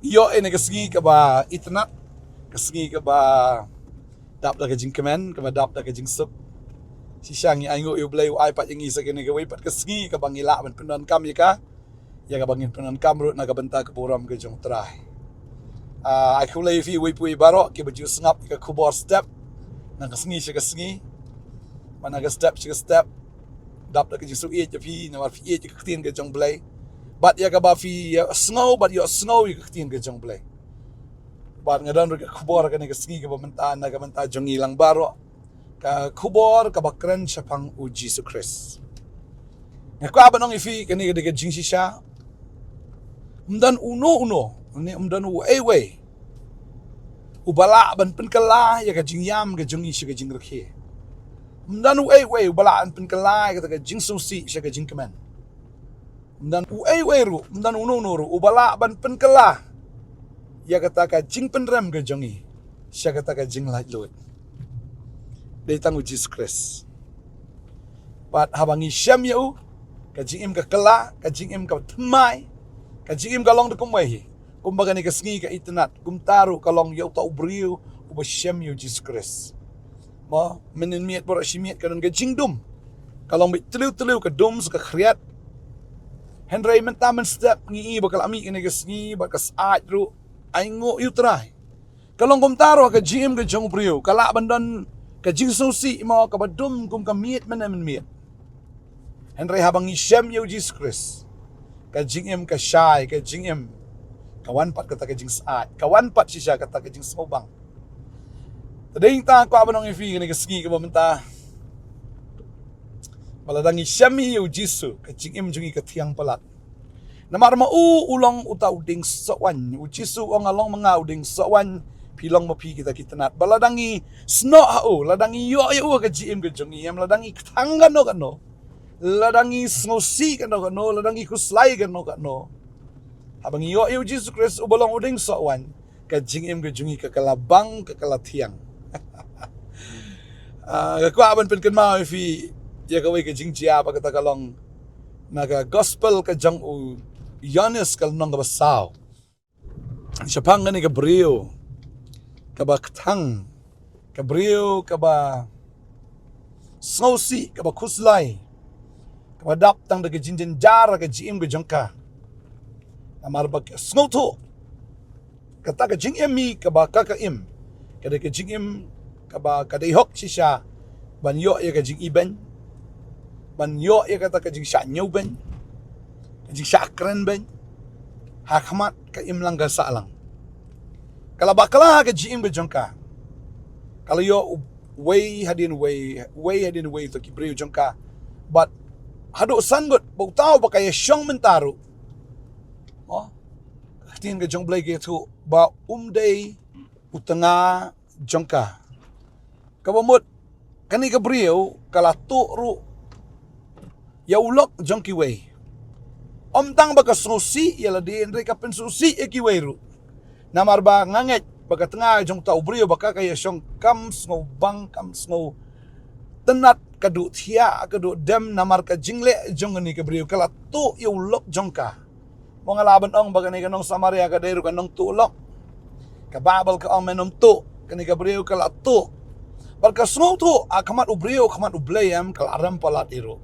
Yo ini kesengi ka ba itnat, kesengi ka ba dap da ka jing kemen, ka ba dap da ka jing sup. Si syang i aingo yu blay iPad yang isa kini ka wipat kesengi ka bang ila ban penon kam ya ka. Ya ka bangin penon kam rut na ka benta ka puram ka jong try. Ai kulay fi wipui baro ki baju sengap ka kubor step. Na kesengi siya kesengi. Mana ka step siya step. Dap da ka jing sup iya fi na war fi iya ka tin ka jong blay. But ya ka ba fi snow but yo snow ka tin ka jong blay. But ngadan ka kubor ka ni kesengi ka benta na ka benta jong ilang baro. Ka kubor ka bakren siya pang u Jesus Christ. Nga kwa ba nung ifi kani ka jing siya. Umdan uno. Ni umdan way. Ubala ban penkala ya ka jing yam ka jing siya ka jing rakhe. Umdan way ubala ban penkala ka jing susi siya ka jing kemen. Umdan way ru umdan uno ru ubala ban penkala ya kata ka jing penrem ka jongi siya kata ka jing light load. Day tangu Jesus Christ. Pat habangi syam yau ka jing im ka kala ka jing im ka tmai ka jing im ka long de kumwai. Kumbaga ni kasngi ka itinat, kumtaru kalong yaw ta ubriyo, uba siyam yu Jesus Christ. Mo, meninmiat pora simiat kanon ka jingdum. Kalong may tiliw ka dum sa kakriyat. Henry mentaman step ngi bakal ami kini kasngi, bakas aaj ru, ay ngo yu try. Kalong kumtaru ka jim ka jong ubriyo, kala bandon ka jing susi mo, kabadum kum kamiat meninmiat. Henry habang siyam yu Jesus Christ. Ka jingim ka shy, ka jingim kawan pat kata kajing saat, kawan pat siya kata kajing smobang. Tading ta ko abanong ifi ni kasgi ka mamenta. Maladangi syami yu jisu kajing im jungi katiang palat. Namar ulong utaw ding sawan, u jisu ang along mga uding sawan pilong mapi kita kitanat. Baladangi sno hao, ladangi yo yo kajing im kajungi am ladangi katanggan no kano. Ladangi snosi kano, ladangi kuslay kano. Habang iyo Jesus Christ ubalong uding sowan ka jingim ka jungi ka kalabang ka kalatiang. Kakwaban pen kan mau fi ya kawai ka jingjia pa kata kalong naga gospel ka jang u Yanis kal nong ka basaw. Siya pang ni ka brio ka ba ktang ka brio ka ba snowsi ka ba kuslay ka ba daptang daga jinjin jara ka jim ka jangka. Amar bag snowto kata ka jing emi ka ba kakaim kada ka jing im ka ba kadayhok siya banyo ya ka jing iben banyo ya kata ka jing sya nyoben ka jing sya akren ben hakmat ka im lang gasa lang kala bakala ka jing im bejongka kala yo way hadin way to kibriyo jongka but hado sangot bugtaw ba kaya syong mentaro. Oh, tin ka jong blay gitu ba umday utanga jongka. Kabamot kani ka briyo kalatu ru yaulok jongki way. Omtang baka susi yala di Enrique ka pensusi ekiway ru. Namar ba nganget baka tanga jong tau briyo baka kaya syong kam snow tenat kadu tia kadu dem namar ka jingle jong ni ka briyo kalatu yaulok jongka. Mga laban ong baga ni kanong Samaria ka dero kanong tulok. Kababal ka ang menom tu. Kani ka briyo ka lato. Balka snow tu, kamat ubriyo, kamat ublayam, kalaram palat iro.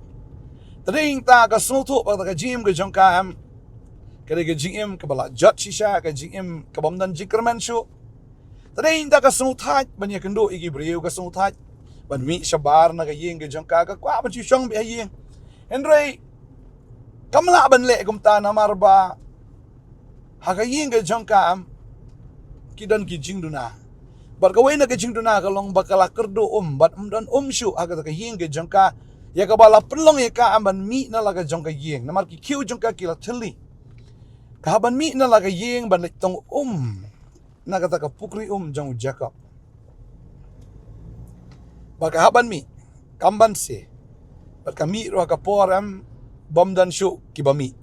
Tading ta ka snow tu, pagka ka jim ka jong kaam. Kani ka jim ka bala jat siya, ka jim ka bamdan jikraman siyo. Tading ta ka snow tat, banya kendo iki briyo ka snow tat. Banmi siya bar na ka ying ka jong ka, kwa ba siya siyang biyaying. Henry, kamla ban le kumta na marba hakayin ka jong kaam kidan ki jingduna bar kawai na ka jingduna kalong bakala kerdo bat dan syu haga ka yin ka jong ka ya ka bala penlong ya ka amban mi na laga jong ka yin na mar ki kiu jong ka kila teli ka ban mi na laga yin ban tong na kata ka pukri jong Jacob baka haban mi kamban se bar kami ro ka poram bom dan syu kibami.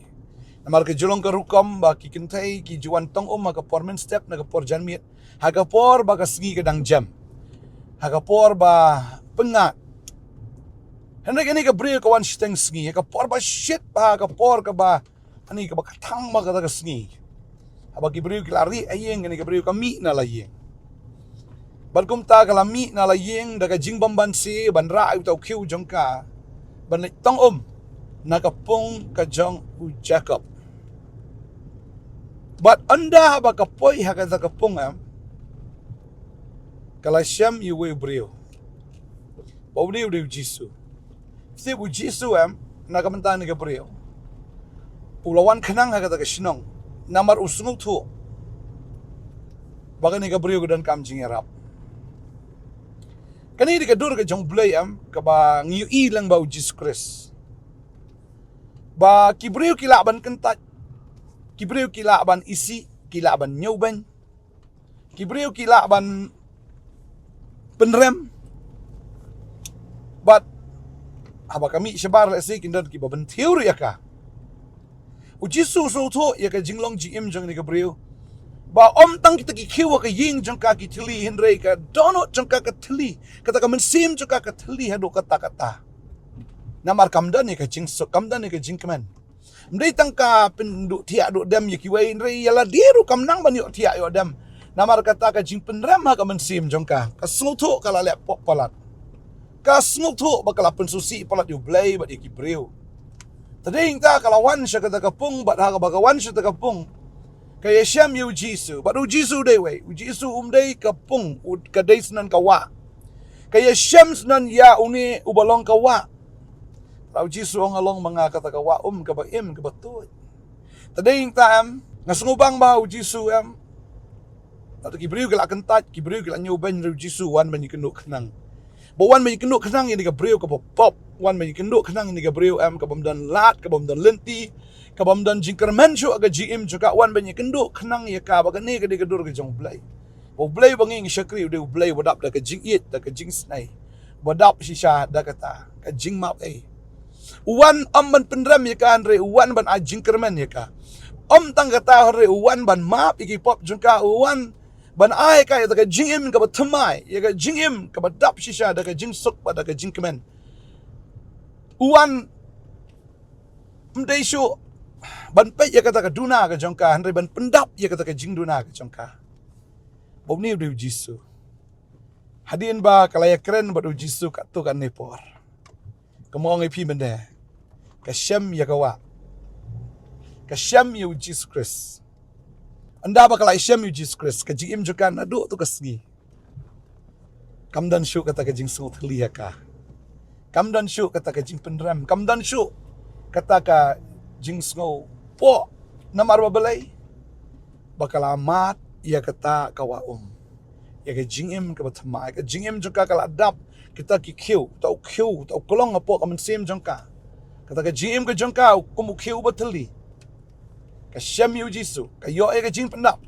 Namar ke julong ke rukam ba ki kintai ki juan tong ka pormen step na ka por janmiet. Haga por ba ka sgi ka dang jam. Haga por ba pengat. Hendak ini ka bri ka wan steng sgi ka por ba shit ba ka por ka ba ani ka ba katang ba ka sgi. haba Kibriu kilari ayeng kani Kibriu kami na layeng ban kum ta kalami na layeng daga jing bamban si ban ra tau khiu jong ka ban tong nakapung ka jong u Jacob but anda haba kapoi haka kapung Kalasham iwe brio. Bawdi udah Jisu. Si bu Jisu nakamanta ni brio. Ulawan kenang kata ke sinong. Namar usung tu. Baka ni brio dan kam jingerap. Kani di kadur ke jong blay kaba ngiu ilang ba Jesus Christ. Ba kibrio kilaban kentat. Kibrio kilaban isi, kilaban nyoban. Kibrio kilaban penrem but haba kami shabar la si kindan ki baban theory aka ujisu so to ya ka jinglong gm jong ni gabriel ba tang kita ki khiwa ka ying jong ka ki thili henre ka dono jong ka thili kata ka mensim jong ka thili hado kata namar kamdan ni ka jing so kamdan ni ka jing kemen mdai tang ka pendu thia do dam ya ki wai henre yala diru kamnang ban yo thia yo dam namar kata ka jing penram ha ka mensim jong ka snguthu kala le pop palat ka snguthu bakala pensusi palat yu blay bat iki breu tading ta kalawan sya kata kapung bat ha ka bagawan sya ta kapung kaya syam yu jisu bat u jisu dei we u jisu dei kapung u kadai snan kawa kaya syam snan ya uni ubalong kawa lau jisu ang along mga kata kawa ka ba im ka batut tading ta ngasngubang ba u jisu Tatu Kibriu kala kentat, Kibriu kala nyoban ru Jisu wan man ikenduk kenang. Ba wan man ikenduk kenang ini Kibriu ka pop, wan man ikenduk kenang ini Kibriu ka bamdan lat, ka bamdan lenti, ka bamdan jingkermen syu aga GM juga wan man ikenduk kenang ya ka ba kani ka dikadur ka jong blay. Ba blay banging syakri de blay wadap da ka jing it, da ka jing snai. Wadap sisya da kata ka jing map Wan ban penram ya ka andre wan ban a jingkermen ya ka. Tang kata hore wan ban map iki pop jungka wan ban ai ka ya ka jingim ka batamai ya ka jingim ka badap shisha da ka jing sok ba da ka jing kemen uan mdai shu ban pe ya ka ta ka duna ka jongka hanre ban pendap ya ka ta ka jing duna ka jongka bomni udah jisu hadin ba kalaya keren ba du jisu ka tu kan nepor kamong ipi bende ka syam ya ka wa ka syam yu Jesus Christ anda bakal Aisyam yu Jesus Christ ka jing im jukan adu tu kasgi kamdan syu kata ka jing sungut liha ka kamdan syu kata ka jing penram kamdan syu kata ka jing sungu po namar babalai bakal amat ia kata ka wa ya ka jing im ka batma ka jing im juka kala adap kita ki khiu tau kolong apo ka mensim jongka kata ka jing im ka jongka kumu khiu batali ka syam yu jisu ka yo ka jing pendap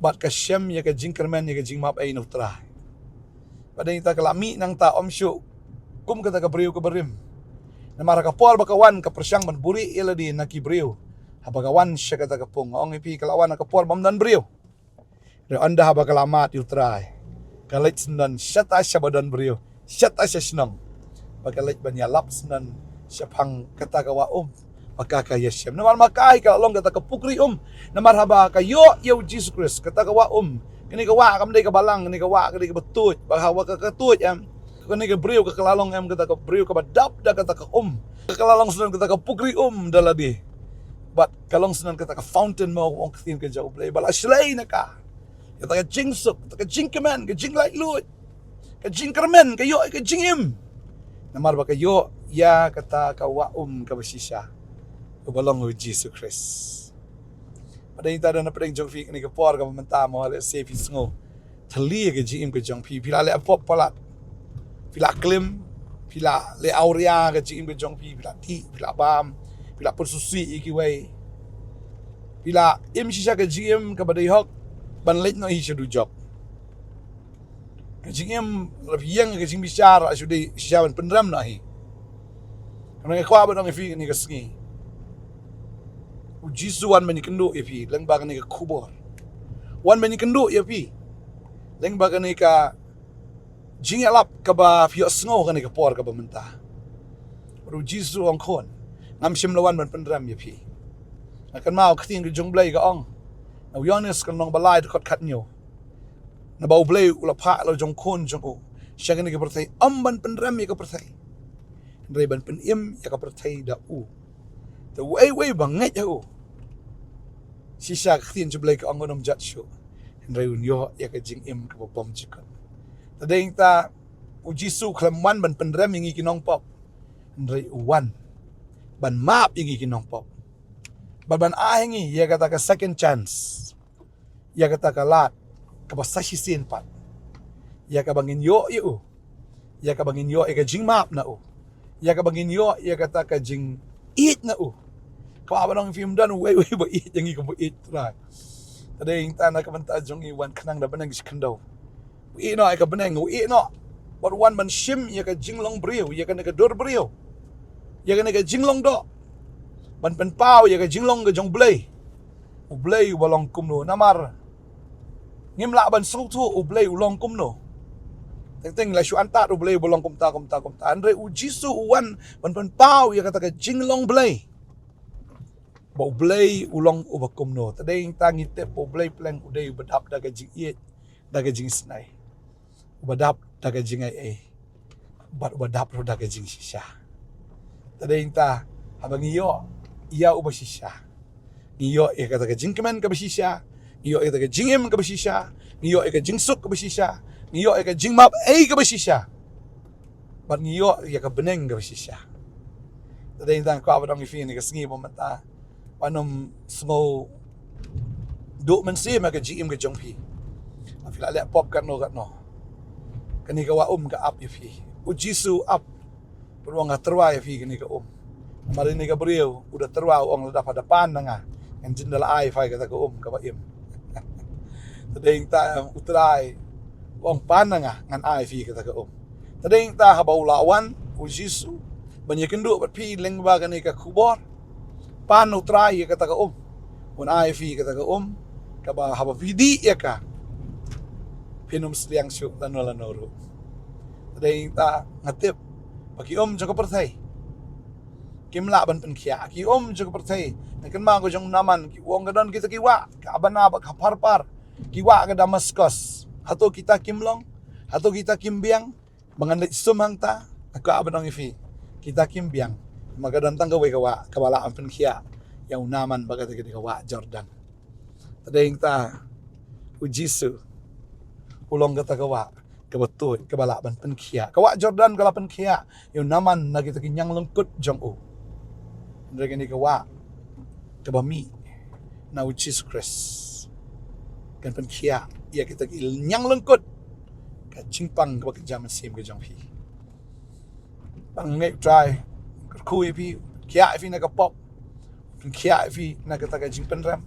bat ka syam ya ka jing kermen ya ka jing map ai nutra pada kita kelami nang ta syu kum kata ka briu ka berim na mara ka por bakawan ka persyang ban buri ila di na ki briu habagawan sya kata ka pung ong ipi kalawan ka por bam dan briu re anda habagalamat yutra kalit senan syata syabadan briu syata syasnam bakalit ban yalap senan syapang kata ka wa maka kaya syam namar makai kalau long kata kepukri namar haba kayo yo Jesus Christ kata kawa kini kawa kam dei ka balang kini kawa kini ka betut bahawa ka ketut kini ka briu ka kelalong kata ka briu ka badap da kata ka kelalong sunan kata ka pukri daladi but kalong sunan kata ka fountain mo ong tin ka jaw play bala slay na ka kata ka jingsuk kata ka jingkemen ka jing light lut ka jingkermen kayo ka jingim namar ba kayo ya kata ka wa ka basisya balong with Jesus Christ. Pada kita ada napeng jong fi ni kapor ka menta mo ale se fi sngo. Thali ke jim ke jong fi pila le pop palat. Pila klim, pila le aurea ke jim ke jong fi pila ti, pila bam, pila persusi iki wai. Pila im shisha ke jim ka badai hok ban let no hi shadu job. Ke jim yang ke jim bisyar asudi shisha ban pendram na hi. Kana ke kwa ba dong fi ni ke sngi. Jisu wan mani kendo ya pi leng bagan ni ka kubor wan mani kendo ya pi leng bagan ni ka jingalap ka ba fio sngo ka ni ka por ka ba menta ru Jisu ong kon ngam sim lawan ban pendram ya pi akan mau kting ka jong blai ka ong na Yohanes kan nong balai de kot khat nyo na bau blei ula pha lo jong khon jong o siya kan ka perthai amban penram ya ka perthai ndai ban pen im ya ka perthai da u the way banget ya u sisa khin ju blei ka angonom jat shu ndai un yo ya ka jing im ka bom chikon tadeng ta u jisu khlamwan ban penram ingi kinong pop ndai uwan ban map ingi kinong pop ban ahengi ya kata ka second chance ya kata ka lat ka basashi sin pat ya ka bangin yo yu ya ka bangin yo ka jing map na u ya ka bangin yo ya kata ka jing eat na u ka abanong film dan we ba eat yang ko eat try tadeng ta na ka banta jong iwan kanang da banang sikando we no ay ka banang we no but one man shim ya ka jing long brio ya ka na ka dor brio ya ka na ka jing long do ban pen pau ya ka jing long ka jong blay u blay walong kum no namar ngim la ban su thu u blay ulong kum no teng la shu anta u blay bolong kum ta andre u jisu uwan ban pen pau ya kata ka jing long blay bo blay ulong u bakum no tadeng tangi te bo blay pleng u dei badap da ka jing iet da ka jing snai u badap da ka jing ai bat badap ro da ka jing shisha tadeng ta habang iyo iya u bashisha iyo ya kata ka jing kemen ka bashisha iyo ya kata ka jing im ka bashisha iyo ya ka jing suk ka bashisha iyo ya ka jing map ai ka bashisha bat iyo ya ka beneng ka bashisha tadeng ta ko abadong ifin ka sngi mo mata panom sngo do man sim ka jing im ka jong pi afila le pop kan no kani ka wa ka up ifi u jisu up pero nga terwa ifi kani ka Marini ka brio udah terwa ong lada pada pan nga ang jindala ai fai ka ka ba im tadeng ta utrai ong pan nga ngan ai fi ka ka tadeng ta habaw lawan u jisu banyakin do bat pi leng ba ka ni ka kubor pan utrai ka ka un ai fi ka ka ba haba vidi ya ka pinum sliang syu lano ro tadeng ta ngatip pagi jang ka perthai kim la ban pen khia ki jang perthai kan ma ko jong naman ki wong gadon kita kiwa ka abana ba par kiwa ka Damascus hato kita kimlong hato kita kimbiang bangan sumang ta ka abanong ifi kita kimbiang magadon tang gawe ka wala ang pen khia yang naman baga ka wa Jordan tadeng ta u Jisu ulong ka wa kebetul kebala ban pen khia ka wa Jordan kala pen khia yung naman na kita kinyang lengkut jong u ndre ni ka wa kabami na Jesus Christ kan pen khia ya kita nyang lengkut ka chingpang ka jaman sim ka jong pi bang ngai try ku pi khia fi na ka pop pen khia fi na ka ta ka jing pen ram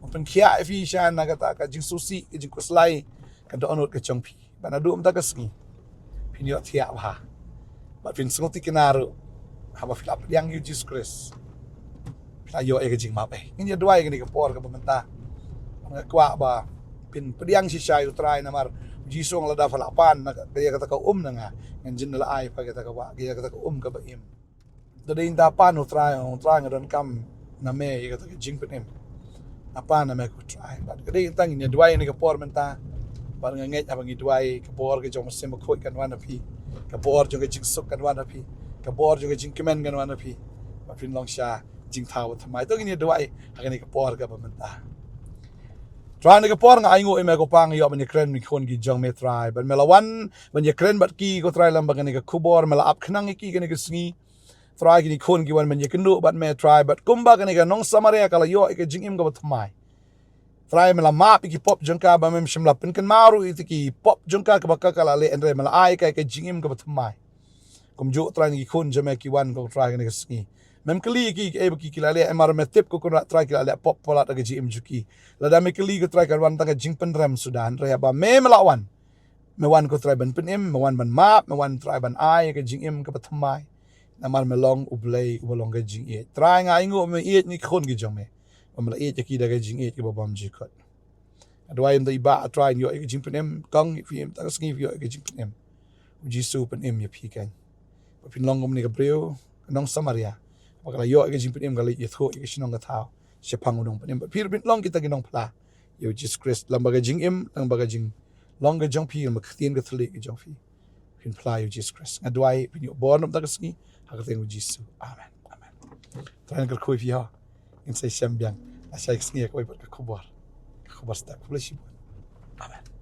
pen khia fi shan na ka ta ka jing susi ka jing kuslai ka do onot ka jong pi bana du ta ka sngi pinyo thia ba ba pin snoti kinaro haba filap yang Jesus Christ ayo ay kajing mapay nginya duay gani ka por ka pamenta ang kwa ba pin pediang si siya utray na mar jisu ang lada falapan na kaya kata ka na nga ngin nala ay pa kata ka wa kaya kata ka ka ba im dadain dapan utray nga don kam na me kata ka jing penim apa na me ko try but kadi tang nginya duay ni ka por menta parang nget abang duay ka por ka jong sim ko kan wana pi ka por jong ka jing suk kan wana pi ka por jong ka jing kemen kan wana pi ba pin long sha jing thaw thamai to gini duai agani ka por ka pamenta try na ka por nga aingo ime ko pang yo ban kren mi khon gi jong me try ban melawan ban ye kren bat ki ko try lam bagani ka kubor mela ap khnang ki gani ka sngi try gini khon gi wan ban ye kenu bat me try bat kumba gani ka nong samaria kala yo ka jing im ka thamai try mela map ki pop jong ka ba mem shimla pin kan maru iti ki pop jong ka ka kala le andre mela ai ka jing im ka thamai kum jo try ni khon jame ki wan ko try gani ka sngi mem kali ki kilale emar metip ko kuna try kilale pop pola ta gm juki lada me kali ko try karwan ta jing pen ram sudan re ba me melawan me wan ko try ban pen im me wan ban map me wan try ban ai ka jing im ka patmai namar me long ublay ubolong ka jing e try nga ingo me e ni khon gi jome mala e ki da ka jing e ki babam ji khot adwai im da iba try yo ka jing pen im kang fi im ta sngi yo ka jing pen im uji su pen im ye pi kan pin long ni ka breu nong samaria wakala yo ke jimpin em gali yetho ke sinong ka thao sepang udong panim pir bin long kita ginong pla Yo Jesus Christ lambaga jing im lambaga jing longa jong pi ma khtien ga thli ga jong pi pin pla yo Jesus Christ ngadwai pin yo born da kasngi ha ka tengu Jesus amen amen tran ga khoi pi ha in sai syam biang asai sngi ka oi pat ka khubar sta bless you amen